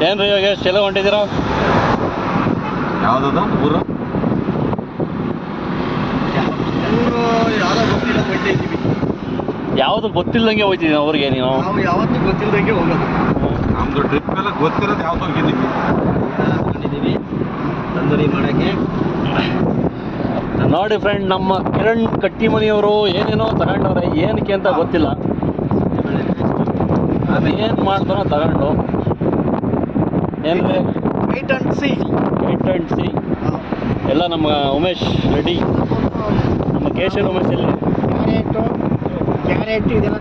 ಏನ್ರಿ ಇವಾಗ ಎಲ್ಲ ಹೊಂಟಿದ್ದೀರಾ? ಯಾವುದದು ಊರು? ಯಾವುದೋ ಗೊತ್ತಿಲ್ಲ ಹೊಂಟಿದ್ದೀವಿ. ಯಾವುದು ಗೊತ್ತಿಲ್ಲದಂಗೆ ಹೋಗ್ತಿದ್ದೀವಿ ಅವ್ರಿಗೆ. ನೀವು ನಾವು ಯಾವತ್ತೂ ಗೊತ್ತಿಲ್ಲದಂಗೆ ಹೋಗೋದು. ನಮ್ಮದು ಟ್ರಿಪ್ ಎಲ್ಲ ಗೊತ್ತಿರೋದು ಯಾವ್ದು ಹೋಗಿದ್ದೀವಿ. ತಗೊಂಡಿದ್ದೀವಿ ತಂದೂರಿ ಮಾಡೋಕ್ಕೆ. ನೋಡಿ ಫ್ರೆಂಡ್, ನಮ್ಮ ಕಿರಣ್ ಕಟ್ಟಿಮನಿಯವರು ಏನೇನೋ ತಗೊಂಡವ್ರೆ, ಏನಕ್ಕೆ ಅಂತ ಗೊತ್ತಿಲ್ಲ. ಅದೇನು ಮಾಡ್ತಾನೋ ತಗೊಂಡು ಏನ್ರಿ ವೇಟ್ ಅಂಡ್ ಸಿ. ಎಲ್ಲ ನಮ್ಮ ಉಮೇಶ್ ರೆಡಿ. ನಮ್ಮ ಕೇಶವ್ ಉಮೇಶ್ ಎಲ್ಲಿ? ಕ್ಯಾರೆಟ್ ಇದೆಲ್ಲ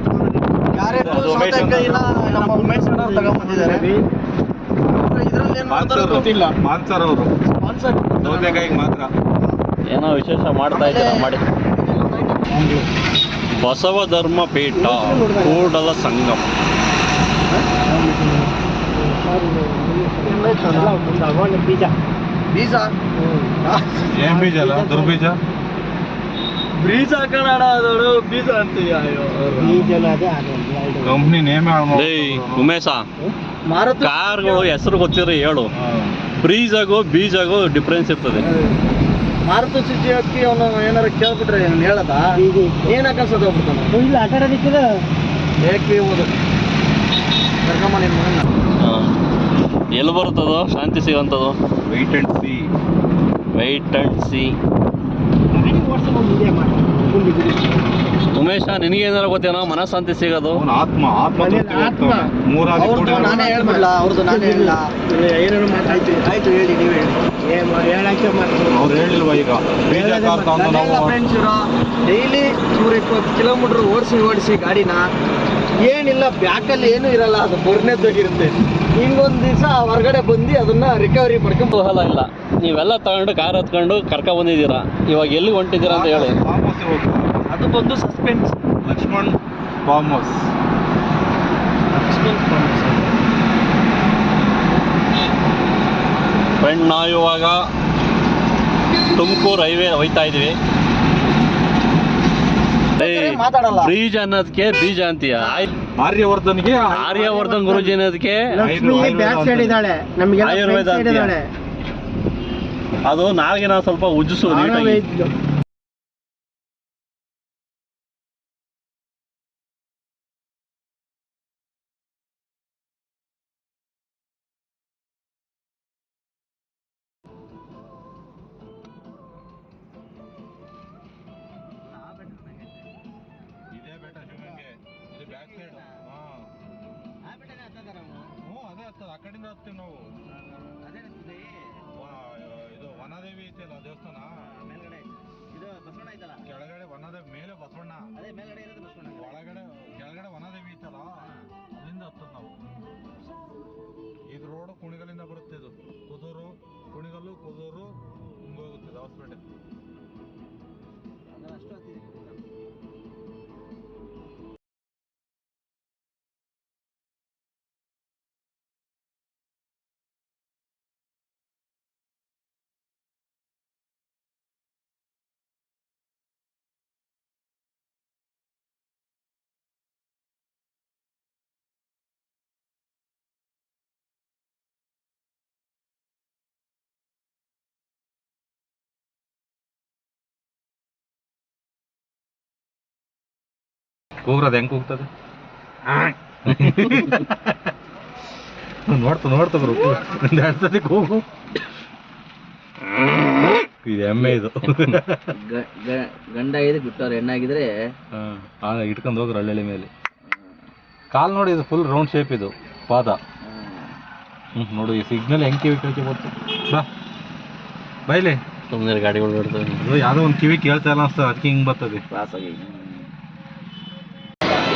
ಕ್ಯಾರೆಟು ಸೌತೆಕಾಯಿ ಎಲ್ಲ ನಮ್ಮ ಉಮೇಶ್ ಅಣ್ಣ ತಗೊಂಡ್ಬಂದಿದ್ದಾರೆ. ಇದರಲ್ಲಿ ಏನು ಮಾಡ್ತಾರೋ ಗೊತ್ತಿಲ್ಲ. ಸ್ಪಾನ್ಸರ್ ಅವರು, ಸ್ಪಾನ್ಸರ್ ಸೌತೆಕಾಯಿಗೆ ಮಾತ್ರ ಏನೋ ವಿಶೇಷ ಮಾಡ್ತಾ ಇದ್ದೀರಾ ಮಾಡಿ. ಬಸವ ಧರ್ಮ ಪೀಠ ಕೂಡಲ ಸಂಗಮ. ಬೀಜ ಏನ್ ಬೀಜ ಅಲ್ಲ, ದುರ್ಬೀಜ. ಬೀಜ ಕನ್ನಡ ಅದೋಡು ಬೀಜ ಅಂತೀಯ. ಕಂಪ್ನಿ ನೇಮ್ ಉಮೇಶ, ಕಾರ್ಗಳು ಹೆಸರು ಗೊತ್ತಿರಿ ಹೇಳು. ಬ್ರೀಜಾಗೋ ಬೀಜಾಗೋ ಡಿಫ್ರೆನ್ಸ್ ಇರ್ತದೆ. ಮಾರುತಿ ಸುಜುಕಿ ಅಕ್ಕಿ ಅವನು ಏನಾರು ಕೇಳ್ಬಿಟ್ರೆ ಹೇಳದ ಏನಕ್ಕ ಸದೋಗ್ಬಿಡ್ತಾನೆ. ಇಲ್ಲ ಆಟ ಆಡೋದಿಕ್ಕಿದ ಏಕೆ ಓದು ಕರ್ಕಮ್ಮ ನಿಮ್ಮ ಮಗನ. ಎಲ್ಲಿ ಬರುತ್ತದು ಶಾಂತಿ ಸಿಗೋಂಥದ್ದು? Wait and see. ಉಮೇಶ, ನಿನಗೇನಾರು ಗೊತ್ತೇನೋ ಮನಃಶಾಂತಿ ಸಿಗೋದು? ಆತ್ಮ ನಾನೇ ಹೇಳ್ಬಿಡ್ಲ ಅವ್ರದ್ದು? ನಾನೇ ಹೇಳ ಏನೇನು ಮಾತಾಯ್ತು. ಆಯ್ತು ಹೇಳಿ, ನೀವೇ ಹೇಳಕ್ಕೆ ಅವ್ರು ಹೇಳಿಲ್ವ ಈಗ? ಫ್ರೆಂಡ್ಸ್ ಇರೋ ಡೈಲಿ 120 ಕಿಲೋಮೀಟ್ರ್ ಓಡಿಸಿ ಗಾಡಿನ ಏನಿಲ್ಲ, ಬ್ಯಾಕಲ್ಲಿ ಏನೂ ಇರಲ್ಲ, ಅದು ಬರ್ನೇದೋಗಿರುತ್ತೆ. ಹಿಂಗೊಂದು ದಿವಸ ಹೊರಗಡೆ ಬಂದು ಅದನ್ನ ರಿಕವರಿ ಮಾಡ್ಕೊಂಡು ಹೋಗಲ್ಲ. ಇಲ್ಲ, ನೀವೆಲ್ಲ ತಗೊಂಡು ಕಾರ್ ಹತ್ಕೊಂಡು ಕರ್ಕೊ ಬಂದಿದ್ದೀರಾ. ಇವಾಗ ಎಲ್ಲಿ ಹೊಂಟಿದ್ದೀರಾ ಅಂತ ಹೇಳಿ. ಅದು ಬಂದು suspense. Lakshman farm house. Friend, ನಾವು ಇವಾಗ ತುಮಕೂರು ಹೈವೇ ಹೋಯ್ತಾ ಇದೀವಿ. ಬ್ರೀಜ್ ಅನ್ನೋದಕ್ಕೆ ಬೀಜ ಅಂತೀಯ? ಆರ್ಯವರ್ಧನ್ ಗುರುಜಿ ಅನ್ನೋದಕ್ಕೆ ಆಯುರ್ವೇದ ಅಂತೀಯ? ಅದು ನಾಳೆಗೆ ನಾವು ಸ್ವಲ್ಪ ಉಜ್ಜಿಸು ನೀಟಾಗಿ. ಆ ಕಡೆಯಿಂದ ಹತ್ತೀವಿ ನಾವು. ಇದು ವನದೇವಿ ಐತಲ್ಲ ದೇವಸ್ಥಾನ ಮೇಲ್ಗಡೆ, ಇದು ಬಸವಣ್ಣ ಐತಲ್ಲ ಕೆಳಗಡೆ, ವನದೇವಿ ಮೇಲೆ ಬಸವಣ್ಣ, ಅದೇ ಮೇಲ್ಗಡೆ ಇರೋದು ಬಸವಣ್ಣ. ಒಳಗಡೆ ಕೆಳಗಡೆ ವನದೇವಿ ಐತಲ್ಲ, ಅಲ್ಲಿಂದ ಹತ್ತದ ನಾವು. ಇದು ರೋಡ್ ಕುಣಿಗಲಿಂದ ಬರುತ್ತೆ. ಇದು ಕುದೂರು, ಕುಣಿಗಲ್ಲು, ಕುದೂರು ಹಿಂಗೆ ಹೋಗುತ್ತೆ ಹೊಸಪೇಟೆ. ಅಷ್ಟು ಹತ್ತಿದೆ. ಕೂಗ್ರದು ಹೆಂಗೆ ಕೂಗ್ತದೆ ನೋಡ್ತಾ ಬರು ಒಂದು 2 ಸತಿ ಕೂಗು. ಇದು ಎಮ್ಮೆ. ಇದು ಗಂಡ ಆಗಿದೆ ಬಿಟ್ಟವ್ರು, ಹೆಣ್ಣಾಗಿದ್ರೆ ಇಟ್ಕೊಂಡು ಹೋಗ್ರು ಹಳ್ಳಿ ಮೇಲೆ. ಕಾಲು ನೋಡಿ, ಇದು ಫುಲ್ ರೌಂಡ್ ಶೇಪ್. ಇದು ಪಾದ. ನೋಡು ಈ ಸಿಗ್ನಲ್ ಹೆಂಗೆ ಕಿವಿ ಕೇಳ್ತಿ ಗೊತ್ತು. ಬೈಲಿ ಸುಮ್ಮನೆ ಗಾಡಿಗಳು ಬರ್ತವೆ. ಯಾವುದೋ ಒಂದು ಕಿವಿ ಕೇಳ್ತಾ ಇಲ್ಲ ಅನ್ಸ್ತದೆ, ಅದಕ್ಕೆ ಹಿಂಗೆ ಬರ್ತದೆ ಕ್ಲಾಸ್ ಆಗಿ.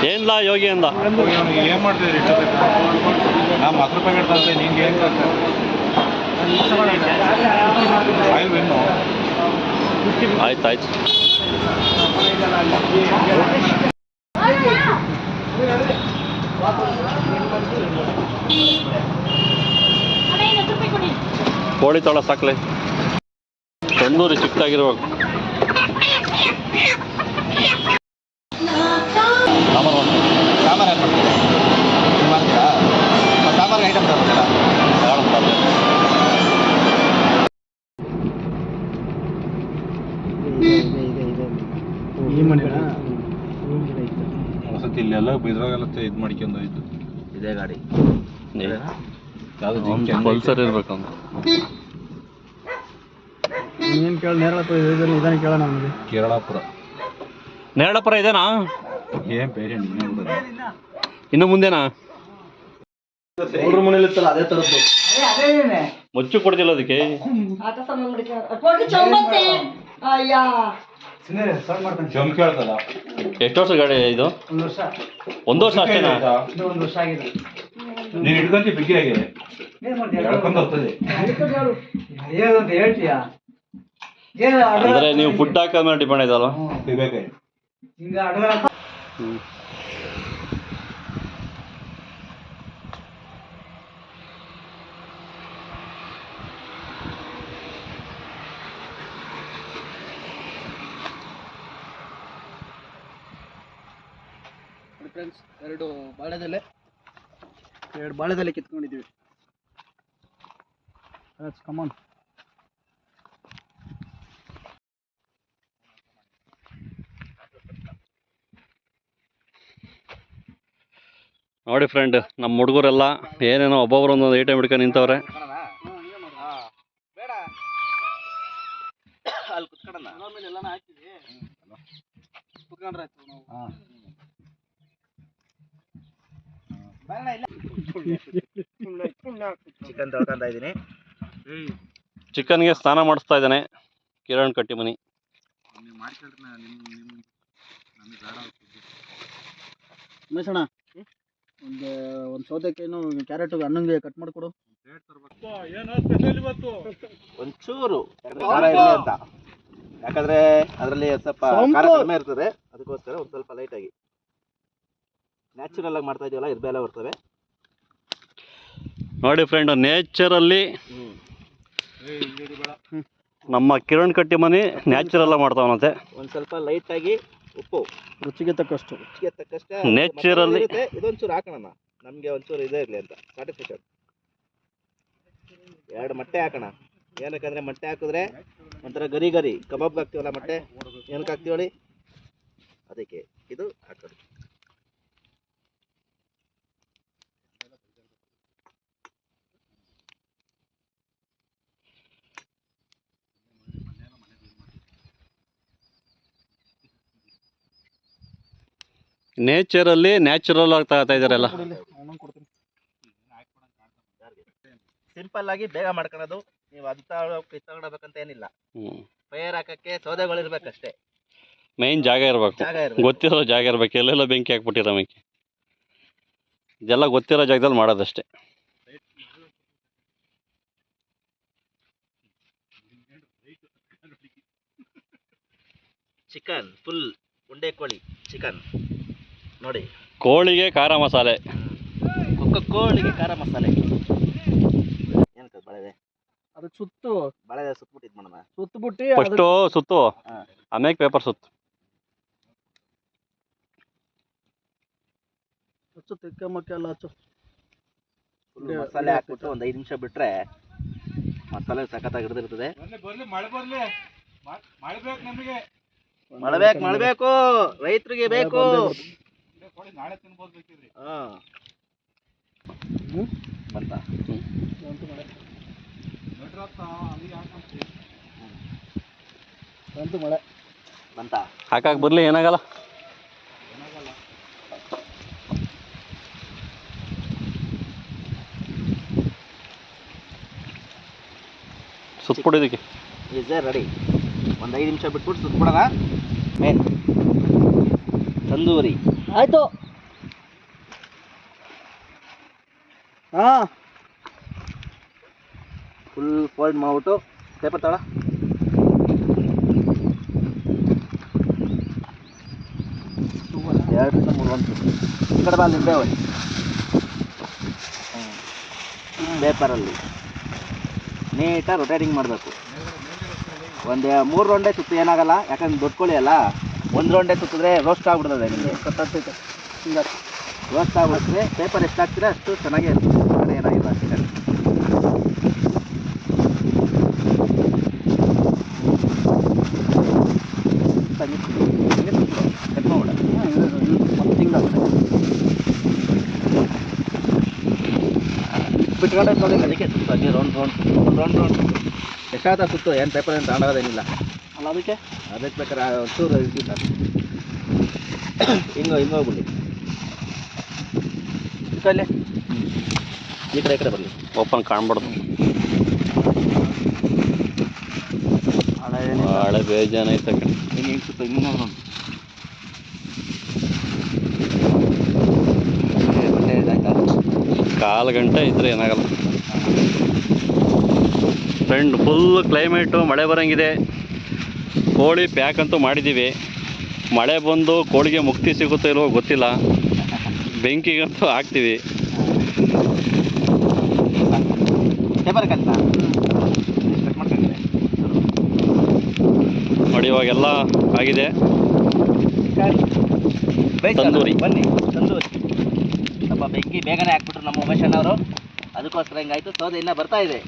ಏನಿಲ್ಲ ಯೋಗಿ ಅಂದ. ಏನು ಮಾಡ್ತಿದ್ರಿ? ನಾ 10 ರೂಪಾಯಿ ಇಡ್ತಂತೆ, ನಿಂಗೆ ಏನು ಆಯ್ತು ಇನ್ನು ಆಯ್ತಾಯ್ತು. ಕೋಳಿ ತೊಳ ಸಾಕ್ಲೆ, ತಂದೂರಿ ಚಿಕ್ಕದಾಗಿರ್ಬೇಕು. ಸಾಂಬಾರು ಸಾಂಬಾರು ಐಟಮ್ ಬರಬೇಕಲ್ಲ. ಈ ಮನೆನ ವಸತಿ ಇಲ್ಲೆಲ್ಲ ಇದ್ರಾಗೆಲ್ಲ ಇದು ಮಾಡ್ಕೊಂಡು ಹೋಯ್ತು. ಇದೇ ಗಾಡಿ ಯಾವ್ದು ಪಲ್ಸರ್ ಇರ್ಬೇಕು ಅಂತ. ಏನು ಕೇಳ ನೇರಳಪುರ ಇದನ್ನ ಕೇಳೋಣ ನಮಗೆ. ಕೇರಳಾಪುರ ನೇರಳಪುರ ಇದೇನಾ? ಏನ್ ಪೇಷಂಟ್ ಇನ್ನು ಮುಂದೆನಾ? ಅವ್ರ ಮನೇಲಿ ಇತ್ತಲ್ಲ ಅದೇ ತರದ್ದು. ಮುಚ್ಚು ಕೊಡ್ತಿಲ್ಲ ಅದಕ್ಕೆ. ಜಮ್ ಕೇಳ್ತದ. ಎಷ್ಟು ವರ್ಷ ಗಾಡಿ ಇದು? 1 ವರ್ಷ ಅಷ್ಟೇನಾ? ನೀನು ಹಿಡ್ಕೊಂತಿ ಬಿಗ್ಗಿಯಾಗಿ ಹೇಳ್ಕೊಂಡು ಹೋಗ್ತದೆ. ಅಂದ್ರೆ ನೀವು ಫುಡ್ ಹಾಕೋ ಮೇಲೆ ಡಿಪೆಂಡ್ ಆಯ್ತಲ್ಲ. ಫ್ರೆಂಡ್ಸ್, 2 ಬಾಳೆದೆಲೆ ಕಿತ್ಕೊಂಡಿದ್ದೀವಿ. ಕಮಾನ್. ನೋಡಿ ಫ್ರೆಂಡ್, ನಮ್ಮ ಹುಡುಗರೆಲ್ಲ ಏನೇನೋ ಒಬ್ಬೊಬ್ರು ಒಂದೊಂದು ಐಟಮ್ ಹಿಡ್ಕೊಂಡು ನಿಂತವ್ರೆ. ಅಲ್ಲಿ ಕುತ್ಕೊಳ್ಳೋಣ. ಎಲ್ಲಾನು ಹಾಕಿವಿ. ಕುತ್ಕೊಂಡ್ರೆ ಆಯ್ತು ನಾವು. ಚಿಕನ್ ತೊಳ್ಕೊಂತ ಇದ್ದೀನಿ. ಚಿಕನ್ಗೆ ಸ್ನಾನ ಮಾಡಿಸ್ತಾ ಇದ್ದಾನೆ ಕಿರಣ್ ಕಟ್ಟಿಮನಿ. ಉಮೇಶಣ್ಣ, ಒಂದು ಸೌತೆಕಾಯಿನು ಕ್ಯಾರೆಟ್ ಹಣ್ಣಂಗೆ ಕಟ್ ಮಾಡಿಕೊಡು. ಒಂಚೂರು ಖಾರ ಇರಲಿ ಅಂತ, ಯಾಕಂದ್ರೆ ಅದರಲ್ಲಿ ಸ್ವಲ್ಪ ಖಾರ ಕಡಿಮೆ ಇರ್ತದೆ, ಅದಕ್ಕೋಸ್ಕರ ಒಂದು ಸ್ವಲ್ಪ ಲೈಟಾಗಿ ನ್ಯಾಚುರಲ್ ಆಗಿ ಮಾಡ್ತಾ ಇದೀವಲ್ಲ, ಇರ್ಬೇಲೆ ಬರ್ತವೆ. ನೋಡಿ ಫ್ರೆಂಡ್, ನೇಚರಲ್ಲಿ ನಮ್ಮ ಕಿರಣ್ ಕಟ್ಟಿಮನಿ ನ್ಯಾಚುರಲ್ ಆಗಿ ಮಾಡ್ತಾವನಂತೆ. ಒಂದು ಸ್ವಲ್ಪ ಲೈಟಾಗಿ ಉಪ್ಪು, ರುಚಿಗೆ ತಕ್ಕಷ್ಟು ನೇಚರಲ್ಲಿ. ಇದೊಂಚೂರು ಹಾಕೋಣ, ನಮಗೆ ಒಂಚೂರು ಇದೇ ಇರಲಿ ಅಂತ ಸಾಟಿಸ್ಫ್ಯಾಕ್ಷನ್. 2 ಮೊಟ್ಟೆ ಹಾಕೋಣ. ಏನಕ್ಕಂದ್ರೆ ಮೊಟ್ಟೆ ಹಾಕಿದ್ರೆ ಒಂಥರ ಗರಿ ಗರಿ ಕಬಾಬ್ಗೆ ಹಾಕ್ತೀವಲ್ಲ ಮೊಟ್ಟೆ, ಏನಕ್ಕೆ ಹಾಕ್ತೀವಳಿ, ಅದಕ್ಕೆ ಇದು ಹಾಕೋದು. ನೇಚರಲ್ಲಿ ನ್ಯಾಚುರಲ್ ಆಗಿ ತಗೋತಾ ಇದಾರೆಲ್ಲ. ಸಿಂಪಲ್ ಆಗಿ ಬೇಗ ಮಾಡ್ಕೊಳ್ಳೋದು. ನೀವು ಅದು ತಗೊಂಡೋಗ್ಬೇಕಂತ ಏನಿಲ್ಲ. ಫೈರ್ ಹಾಕಕ್ಕೆ ಸೌದೆಗಳು ಇರ್ಬೇಕಷ್ಟೇ. ಮೈನ್ ಜಾಗ ಇರ್ಬೇಕು, ಗೊತ್ತಿರೋ ಜಾಗ ಇರ್ಬೇಕು. ಎಲ್ಲೆಲ್ಲ ಬೆಂಕಿ ಹಾಕ್ಬಿಟ್ಟಿರೋ ಮಿಕ್ಕಿ ಇದೆಲ್ಲ ಗೊತ್ತಿರೋ ಜಾಗದಲ್ಲಿ ಮಾಡೋದಷ್ಟೇ. ಚಿಕನ್ ಫುಲ್ ಉಂಡೆ ಕೋಳಿ ಚಿಕನ್ ನೋಡಿ. ಕೋಳಿಗೆ ಖಾರ ಮಸಾಲೆ, ಕೋಳಿಗೆ ಖಾರ ಮಸಾಲೆ. ಏನಕ್ಕೆ ಬಳೆದೆ ಅದು ಸುತ್ತು, ಬಳೆದೆ ಸುತ್ತಬಿಟ್ಟು ಇದು ಮಾಡೋಣ. ಸುತ್ತಬಿಟ್ಟು ಫಸ್ಟು ಸುತ್ತು, ಆಮೇಲೆ ಪೇಪರ್ ಸುತ್ತು. ಹಚ್ಚು ತಿಕ್ಕ ಮಕ್ಕ ಎಲ್ಲ ಹಚ್ಚು. ಮಸಾಲೆ ಹಾಕ್ಬಿಟ್ಟು ಒಂದು 5 ನಿಮಿಷ ಬಿಟ್ರೆ ಮಸಾಲೆ ಸಖತ್ತಾಗಿ ಹಿಡಿದಿರ್ತದೆ. ಮಳಬೇಕು, ರೈತರಿಗೆ ಬೇಕು. ಮಳೆ ಬಂತ ಹಾಕಕ್ಕೆ ಬರಲಿ, ಏನಾಗಲ್ಲ. ಸುತ್ತಬಿಡೋದಕ್ಕೆ ಈಸ್ ರೆಡಿ. ಒಂದು 5 ನಿಮಿಷ ಬಿಟ್ಬಿಟ್ಟು ಸುತ್ತಬಿಡೋಣ. ಮೇನ್ ತಂದೂರಿ ಆಯಿತು. ಹಾಂ, ಫುಲ್ ಫೋಲ್ಡ್ ಮಾಡ್ಬಿಟ್ಟು ಪೇಪರ್ ತಳ 2 3 1 ಈ ಕಡೆ ಬಾಲ್ ನಿಂಬೆ ಹೋಗಿ ಪೇಪರಲ್ಲಿ ನೀಟಾಗಿ ರೊಟೇಟಿಂಗ್ ಮಾಡಬೇಕು. ಒಂದು 3 ರೌಂಡೇ ಸುತ್ತು ಏನಾಗಲ್ಲ, ಯಾಕಂದ್ರೆ ದೊಡ್ಡ ಕೋಳಿ ಅಲ್ಲ. 1 ರೌಂಡೇ ಸುತ್ತಿದ್ರೆ ರೋಸ್ಟ್ ಆಗ್ಬಿಡ್ತದೆ ನಿಮಗೆ. ಹಿಂಗೆ ರೋಸ್ಟ್ ಆಗ್ಬಿಡ್ತದೆ. ಪೇಪರ್ ಎಷ್ಟು ಹಾಕ್ತೀರ ಅಷ್ಟು ಚೆನ್ನಾಗೇ ಇರ್ತದೆ, ಏನಾಗಿಲ್ಲ ಚಿಕನ್. ಬಿಟ್ಕೊಂಡೈತೆ ನೋಡಿ, ಅದಕ್ಕೆ ಸುತ್ತು ಹಂಗೆ ರೌಂಡ್ ಎಷ್ಟಾದ ಸುತ್ತು, ಏನು ಪೇಪರ್ ಏನು ತಗೊಂಡೋಗೋದೇನಿಲ್ಲ ಅಲ್ಲ. ಅದಕ್ಕೆ ಬೇಕಾದ್ರೆ ಒಂಚೂರು ಇದ್ದಿಲ್ಲ, ಹಿಂಗೋಗ್ಬಿಡಿ ಇಲ್ಲೇ ಈ ಕಡೆ ಬರಲಿ, ಓಪನ್ ಕಾಣ್ಬಾರ್ದು. ಹಳೆ ಬೇಜಾನ ಐತೆ. ಹಿಂಗೆ ಸುತ್ತು ಹಿಂಗೆ ನೋಡಿ. ಕಾಲು ಗಂಟೆ ಇದ್ರೆ ಏನಾಗಲ್ಲ ಫ್ರೆಂಡ್. ಫುಲ್ ಕ್ಲೈಮೇಟು ಮಳೆ ಬರೋಂಗಿದೆ. ಕೋಳಿ ಪ್ಯಾಕ್ ಅಂತೂ ಮಾಡಿದ್ದೀವಿ. ಮಳೆ ಬಂದು ಕೋಳಿಗೆ ಮುಕ್ತಿ ಸಿಗುತ್ತೋ ಇಲ್ವೋ ಗೊತ್ತಿಲ್ಲ. ಬೆಂಕಿಗಂತೂ ಹಾಕ್ತೀವಿ. ನೋಡಿ ಇವಾಗೆಲ್ಲ ಆಗಿದೆ. ತಂದೂರಿ ಬನ್ನಿ, ತಂದೂರಿ ಸ್ವಲ್ಪ ಬೆಂಕಿ ಬೇಗನೆ ಹಾಕ್ಬಿಟ್ರು ನಮ್ಮ ಉಮೇಶ್ ಅಣ್ಣವರು. ಅದಕ್ಕೋಸ್ಕರ ಹಿಂಗಾಯ್ತು. ಸೌದೆ ಇನ್ನೂ ಬರ್ತಾ ಇದೆ.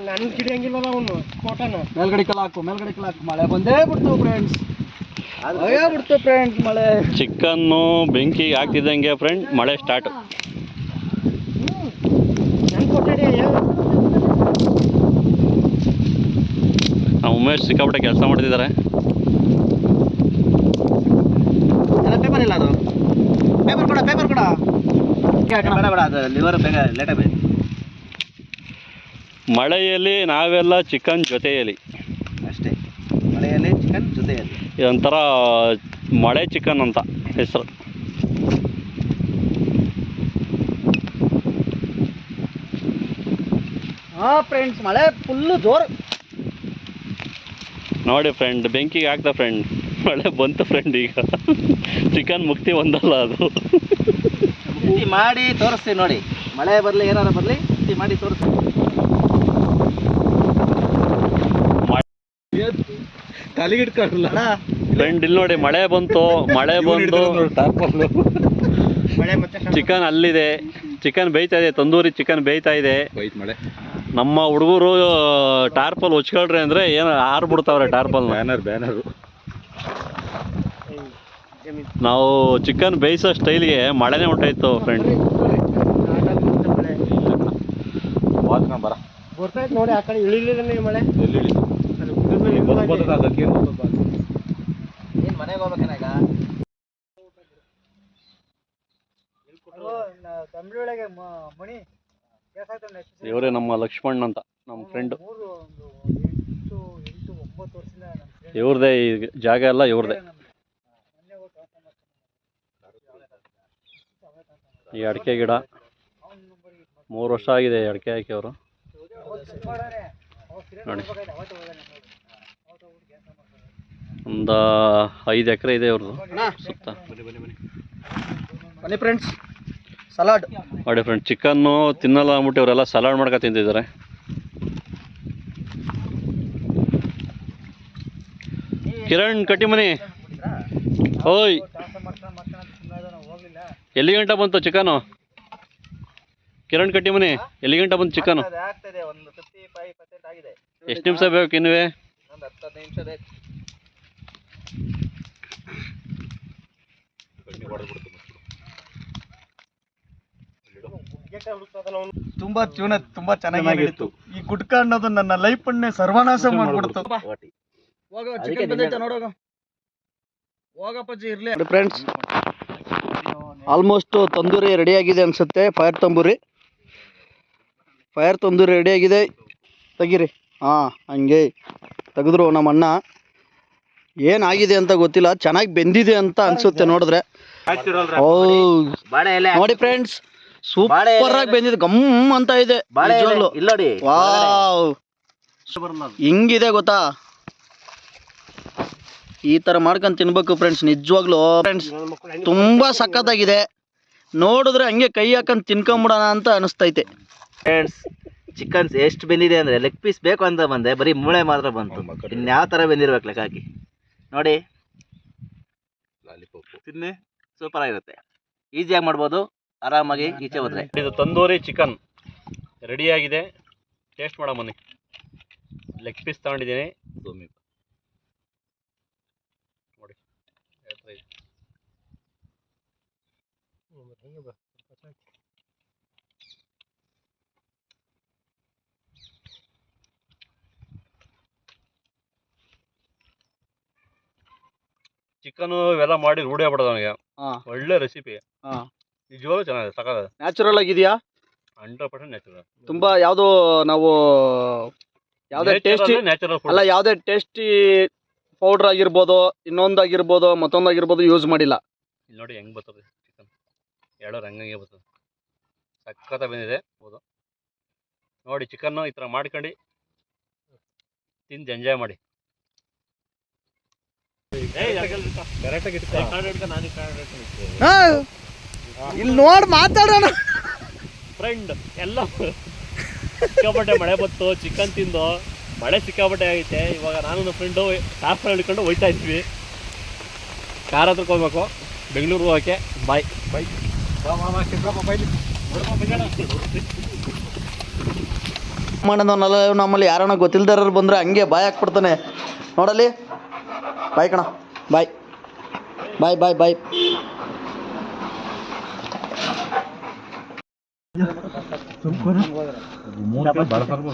ನನ್ನ ಕಿಡಿಯಂಗಿಲ್ವಲ್ಲ ಅವನು ಕೋಟನ. ಮೇಲ್ಗಡೆ ಕಲ್ಲ ಹಾಕು, ಮಳೆ ಬಂದೇ ಬಿಡ್ತು ಫ್ರೆಂಡ್ಸ್, ಮಳೆ. ಚಿಕನ್ನು ಬೆಂಕಿಗೆ ಹಾಕ್ತಿದ್ದಂಗೆ ಫ್ರೆಂಡ್ ಮಳೆ ಸ್ಟಾರ್ಟ್. ನಾವು ಉಮೇಶ್ ಸಿಕ್ಕಾಪಟ್ಟೆ ಕೆಲಸ ಮಾಡ್ತಿದ್ದಾರೆ. ಪೇಪರ್ ಇಲ್ಲ, ಅದು ಪೇಪರ್ ಕೊಡ ಬೇಡ, ಅದು ಲಿವರ್ ಬೇಗ ಲೇಟಾಗಿ. ಮಳೆಯಲ್ಲಿ ನಾವೆಲ್ಲ ಚಿಕನ್ ಜೊತೆಯಲ್ಲಿ ಅಷ್ಟೇ, ಮಳೆಯಲ್ಲಿ ಚಿಕನ್ ಜೊತೆಯಲ್ಲಿ. ಇದೊಂಥರ ಮಳೆ ಚಿಕನ್ ಅಂತ ಹೆಸರು. ಫ್ರೆಂಡ್ಸ್ ಮಳೆ ಫುಲ್ಲು ಜೋರು. ನೋಡಿ ಫ್ರೆಂಡ್, ಬೆಂಕಿಗೆ ಹಾಕ್ದ ಫ್ರೆಂಡ್, ಮಳೆ ಬಂತು ಫ್ರೆಂಡ್. ಈಗ ಚಿಕನ್ ಮುಕ್ತಿ ಒಂದಲ್ಲ, ಅದು ಮುಕ್ತಿ ಮಾಡಿ ತೋರಿಸ್ತೀವಿ ನೋಡಿ. ಮಳೆ ಬರಲಿ ಏನಾರ ಬರಲಿ, ಮುಕ್ತಿ ಮಾಡಿ ತೋರಿಸ್ತೀವಿ. ತಲೆಗಿಡ್ಕೊಂಡ್ರಲ್ಲ ಫ್ರೆಂಡ್, ಇಲ್ಲಿ ನೋಡಿ ಮಳೆ ಬಂತು. ಮಳೆ ಬಂದು ಚಿಕನ್ ಅಲ್ಲಿದೆ. ಚಿಕನ್ ಬೇಯ್ತಾ ಇದೆ, ತಂದೂರಿ ಚಿಕನ್ ಬೇಯ್ತಾ ಇದೆ. ಮಳೆ. ನಮ್ಮ ಹುಡುಗರು ಟಾರ್ಪಲ್ ಹೊಚ್ಕೊಳ್ರಿ ಅಂದರೆ ಏನು ಆರ್ಬಿಡ್ತಾವ್ರೆ ಟಾರ್ಪಲ್. ಬ್ಯಾನರು. ನಾವು ಚಿಕನ್ ಬೇಯಿಸೋ ಸ್ಟೈಲ್ಗೆ ಮಳೆನೇ ಉಂಟಾಯ್ತು ಫ್ರೆಂಡ್. ಬರ ಬರ್ತಾಯ್ತು ನೋಡಿ. ಆ ಕಡೆ ಇಳಿಲಿಲ್ಲ ಮಳೆ. ಏನು ಮನೆಗೆ ಹೋಗ್ಬೇಕೇನಾಗ? ಮಣಿ ಇವರೇ ನಮ್ಮ ಲಕ್ಷ್ಮಣ್ ಅಂತ, ನಮ್ಮ ಫ್ರೆಂಡು. ಇವ್ರದೇ ಈ ಜಾಗ ಎಲ್ಲ ಇವ್ರದೇ. ಈ ಅಡಿಕೆ ಗಿಡ 3 ವರ್ಷ ಆಗಿದೆ ಅಡಿಕೆ ಹಾಕಿ ಅವರು. ನೋಡಿ ಒಂದು 5 ಎಕರೆ ಇದೆ ಇವ್ರದ್ದು ಸುತ್ತ. ಬನ್ನಿ ಫ್ರೆಂಡ್ಸ್, ಸಲಾಡ್ ನೋಡಿ ಫ್ರೆಂಡ್. ಚಿಕನ್ನು ತಿನ್ನಲ್ಲ ಅಂದ್ಬಿಟ್ಟು ಇವರೆಲ್ಲ ಸಲಾಡ್ ಮಾಡ್ಕೊ ತಿಂತಿದ್ದಾರೆ. ಕಿರಣ್ ಕಟ್ಟಿಮನಿ, ಓಯ್ ಎಲ್ಲಿ ಗಂಟ ಬಂತು ಚಿಕನು? ಕಿರಣ್ ಕಟ್ಟಿಮನಿ, ಎಲ್ಲಿ ಗಂಟ ಬಂತು ಚಿಕನು? ಎಷ್ಟು ನಿಮಿಷ ಬೇಕು ಇನ್ನುವೆ? ತುಂಬಾ ಚೆನ್ನಾಗಿತ್ತು. ಈ ಗುಟ್ಕ ಅನ್ನೋದು ನನ್ನ ಲೈಫ್ ಅನ್ನೇ ಸರ್ವನಾಶ ಮಾಡ್ಬಿಡ್ತು. ಫ್ರೆಂಡ್ಸ್, ಆಲ್ಮೋಸ್ಟ್ ತಂದೂರಿ ರೆಡಿ ಆಗಿದೆ ಅನ್ಸುತ್ತೆ. ಫೈರ್ ತಂದೂರಿ ರೆಡಿ ಆಗಿದೆ. ತೆಗೀರಿ. ಹಂಗೆ ತೆಗೆದ್ರು ನಮ್ಮ ಅಣ್ಣ. ಏನಾಗಿದೆ ಅಂತ ಗೊತ್ತಿಲ್ಲ, ಚೆನ್ನಾಗಿ ಬೆಂದಿದೆ ಅಂತ ಅನ್ಸುತ್ತೆ ನೋಡಿದ್ರೆ. ನೋಡಿ ಫ್ರೆಂಡ್ಸ್, ಸೂಪರ್ ಆಗಿ ಬೆಂದಿದೆ, ಗಮ್ ಅಂತ ಇದೆ. ವಾವ್, ಹಿಂಗಿದೆ ಗೊತ್ತಾ? ಈ ತರ ಮಾಡ್ಕೊಂಡು ತಿನ್ಬೇಕು ಫ್ರೆಂಡ್ಸ್. ನಿಜವಾಗ್ಲೂ ಫ್ರೆಂಡ್ಸ್ ತುಂಬಾ ಸಖತ್ತಾಗಿದೆ. ನೋಡಿದ್ರೆ ಹಂಗೆ ಕೈ ಹಾಕೊಂಡು ತಿನ್ಕೊಂಬಿಡೋಣ ಅಂತ ಅನಿಸ್ತೈತೆ ಫ್ರೆಂಡ್ಸ್. ಚಿಕನ್ಸ್ ಎಷ್ಟು ಬೆಂದಿದೆ ಅಂದ್ರೆ, ಲೆಗ್ ಪೀಸ್ ಬೇಕು ಅಂತ ಬಂದೆ, ಬರೀ ಮೂಳೆ ಮಾತ್ರ ಬಂತು. ಇನ್ಯಾವ ತರ ಬೆಂದಿರ್ಬೇಕು ಲೆಕ್ಕ ಹಾಕಿ ನೋಡಿ. ತಿನ್ನಿ, ಸೂಪರ್ ಆಗಿರುತ್ತೆ. ಈಸಿಯಾಗಿ ಮಾಡ್ಬೋದು, ಆರಾಮಾಗಿ ಈಚೆ ಹೋದ್ರೆ. ಇದು ತಂದೂರಿ ಚಿಕನ್ ರೆಡಿ ಆಗಿದೆ. ಟೇಸ್ಟ್ ಮಾಡೋ ಬನ್ನಿ. ಲೆಗ್ ಪೀಸ್ ತಗೊಂಡಿದ್ದೀನಿ ನೋಡಿ. ಚಿಕನ್ ಇವೆಲ್ಲ ಮಾಡಿ ರೂಢಿ ಆಗ್ಬಿಡೋದು ಅವನಿಗೆ. ಹಾ ಒಳ್ಳೆ ರೆಸಿಪಿ, ಹಾ ನಿಜವಾಗ್ಲೂ ಚೆನ್ನಾಗಿದೆ, ಸಕಾಲ ನ್ಯಾಚುರಲ್ ಆಗಿದೆಯಾ? 100% ನ್ಯಾಚುರಲ್. ತುಂಬಾ ಯಾವ್ದು ನಾವು ಯಾವ್ದೇ ಟೇಸ್ಟಿ ನ್ಯಾಚುರಲ್ ಫುಡ್. ಅಲ್ಲ, ಯಾವ್ದೇ ಟೇಸ್ಟಿ ಪೌಡರ್ ಆಗಿರ್ಬೋದು, ಇನ್ನೊಂದಾಗಿರ್ಬೋದು, ಮತ್ತೊಂದಾಗಿರ್ಬೋದು ಯೂಸ್ ಮಾಡಿಲ್ಲ. ಇಲ್ಲಿ ನೋಡಿ ಹೆಂಗ್ ಬರ್ತದೆ ಚಿಕನ್, ಹೇಳೋರು ಹಂಗೆ ಬರ್ತದೆ, ಸಖತ್ತ ಬಂದಿದೆ. ಹೌದು ನೋಡಿ, ಚಿಕನ್ನು ಈ ಥರ ಮಾಡ್ಕೊಂಡು ತಿಂದು ಎಂಜಾಯ್ ಮಾಡಿ. ಇಲ್ಲಿ ನೋಡಿ ಮಾತಾಡೋಣ. ಫ್ರೆಂಡ್ ಎಲ್ಲ ಸಿಕ್ಕಾಪಟ್ಟೆ ಮಳೆ ಬಂತು, ಚಿಕನ್ ತಿಂದು ಮಳೆ ಸಿಕ್ಕಾಪಟ್ಟೆ ಆಗೈತೆ. ಇವಾಗ ನಾನು ನನ್ನ ಫ್ರೆಂಡು ಕಾರ್ ಹಿಡ್ಕೊಂಡು ಹೋಗ್ತಾ ಇದ್ವಿ. ಕಾರ್ ಹತ್ರಕ್ಕೆ ಹೋಗ್ಬೇಕು, ಬೆಂಗಳೂರಿಗೆ ಹೋಗೋಕ್ಕೆ. ಬಾಯ್ ಬಾಯ್. ಮಾಡೋದವನ್ನೆಲ್ಲ ನಮ್ಮಲ್ಲಿ ಯಾರನ್ನ ಗೊತ್ತಿಲ್ದಾರರು ಬಂದರೆ ಹಂಗೆ ಬಾಯ್ ಹಾಕ್ಬಿಡ್ತಾನೆ. ನೋಡಲ್ಲಿ, ಬಾಯ್ ಕಣ, ಬಾಯ್ ಬಾಯ್ ಬಾಯ್ ಬಾಯ್.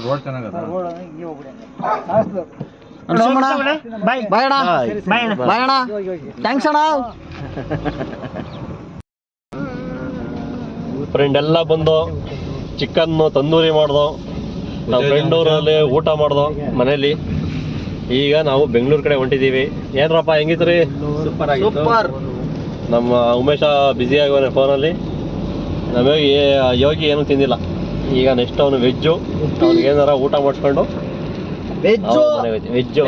ರೋಡ್ ಚೆನ್ನಾಗದ. ಬಾಯ್ ಅಣ್ಣ, ಬಾಯ್ ಅಣ್ಣ, ಥ್ಯಾಂಕ್ಸ್ ಅಣ್ಣ. ಫ್ರೆಂಡ್ ಎಲ್ಲ ಬಂದು ಚಿಕನ್ನು ತಂದೂರಿ ಮಾಡ್ದು, ನಾವು ಫ್ರೆಂಡ್ ಊರಲ್ಲಿ ಊಟ ಮಾಡ್ದು ಮನೇಲಿ. ಈಗ ನಾವು ಬೆಂಗಳೂರು ಕಡೆ ಹೊಂಟಿದ್ದೀವಿ. ಏನ್ರಪ್ಪ ಹೆಂಗಿತ್ತು ರೀ? ಸೂಪರ್. ನಮ್ಮ ಉಮೇಶ ಬ್ಯುಸಿ ಆಗೋನೆ ಫೋನಲ್ಲಿ. ನಮಗೆ ಯೋಗಿ ಏನೂ ತಿಂದಿಲ್ಲ. ಈಗ ನೆಕ್ಸ್ಟ್ ಅವನು ವೆಜ್ಜು, ಅವ್ನಿಗೆ ಏನಾರ ಊಟ ಮಾಡಿಸ್ಕೊಂಡು ವೆಜ್ಜು ವೆಜ್ಜು